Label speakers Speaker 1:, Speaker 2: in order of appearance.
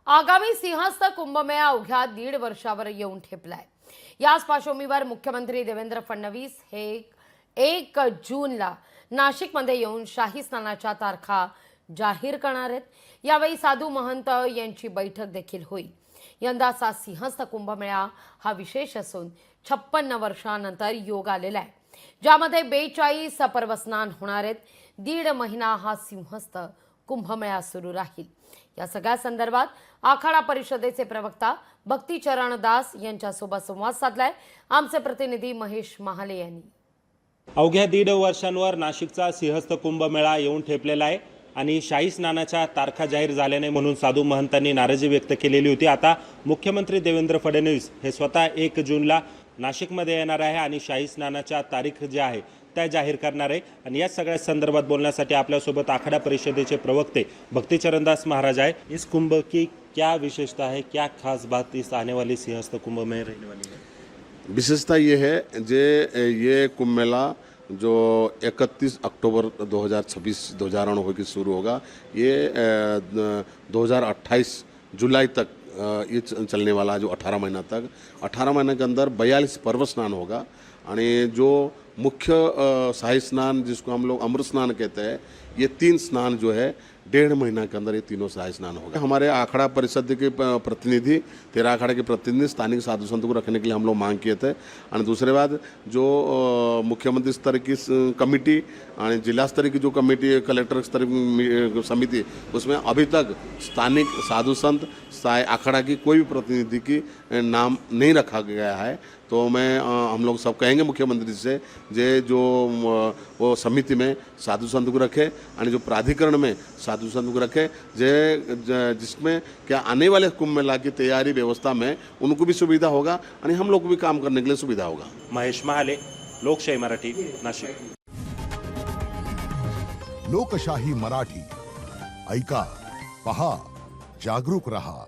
Speaker 1: आगामी सिंहस्थ कुंभमेळा अवघ्या 1.5 वर्षावर येऊन ठेपलाय। याच पार्श्वभूमीवर मुख्यमंत्री देवेंद्र फडणवीस हे 1 जूनला नाशिकमध्ये येऊन शाही स्नानाच्या तारखा जाहीर करणार आहेत। यावेळी साधू महंत यांची बैठक देखील होईल। यंदाचा सिंहस्थ कुंभमेळा हा विशेष असून 56 वर्षांनंतर योग आलेला आहे, ज्यामध्ये 42 पर्वस्नान होणार आहेत। 1.5 महिना हा सिंहस्थ कुंभमेळा सुरू राहील। या सगळ्या संदर्भात आखाडा परिषदेचे प्रवक्ता भक्तीचरण दास यांच्यासोबत संवाद साधलाय आमचे प्रतिनिधी महेश महाले यांनी।
Speaker 2: अवघ्या 1.5 वर्षांवर नाशिकचा सिंहस्थ कुंभमेळा येऊन ठेपलेला आहे आणि शाही स्नानाच्या तारखा जाहीर झाल्या नाही म्हणून साधू महंतांनी नाराजी व्यक्त केलेली होती। आता मुख्यमंत्री देवेंद्र फडणवीस हे स्वतः 1 जूनला नाशिकमध्ये येणार आहे आणि शाही स्नानाच्या तारीख जे आहे त्या जाहीर करणार आहे। आणि या सगळ्या संदर्भात बोलण्यासाठी आपल्यासोबत आखाडा परिषदेचे प्रवक्ते भक्तीचरण दास महाराज आहे। इस कुंभ की क्या विशेषता है, क्या खास बात इस आने वाली सिंहस्थ कुंभ में रहने वाली है?
Speaker 3: विशेषता ये है ये कुंभ मेला जो 31 अक्टूबर 2026 की शुरू होगा, ये 2028 जुलाई तक ये चलने वाला है। जो 18 महीना तक 18 महीने के अंदर 42 पर्व स्नान होगा। और जो मुख्य शाही स्नान जिसको हम लोग अमृत स्नान कहते हैं, ये 3 स्नान जो है 1.5 महीना के अंदर ये तीनों शाही स्नान होगा। हमारे आखड़ा परिषद के प्रतिनिधि 13 आखड़ा के प्रतिनिधि स्थानिक साधु संतों को रखने के लिए हम लोग मांग किए थे। और दूसरे बात जो मुख्यमंत्री स्तर की कमेटी और जिला स्तर की जो कमेटी कलेक्टर स्तर की समिति, उसमें अभी तक स्थानिक साधु संत आखड़ा की कोई भी प्रतिनिधि की नाम नहीं रखा गया है। तो हम लोग सब कहेंगे मुख्यमंत्री से जो वो समिति में साधु संत को रखे और जो प्राधिकरण में साधु संत को रखे जिसमें क्या आने वाले कुंभ मेला की तैयारी व्यवस्था में उनको भी सुविधा होगा और हम लोग को भी काम करने के लिए सुविधा होगा।
Speaker 2: महेश महाले, लोकशाही मराठी, नाशिक।
Speaker 4: लोकशाही मराठी ऐका, पहा, जागरूक रहा।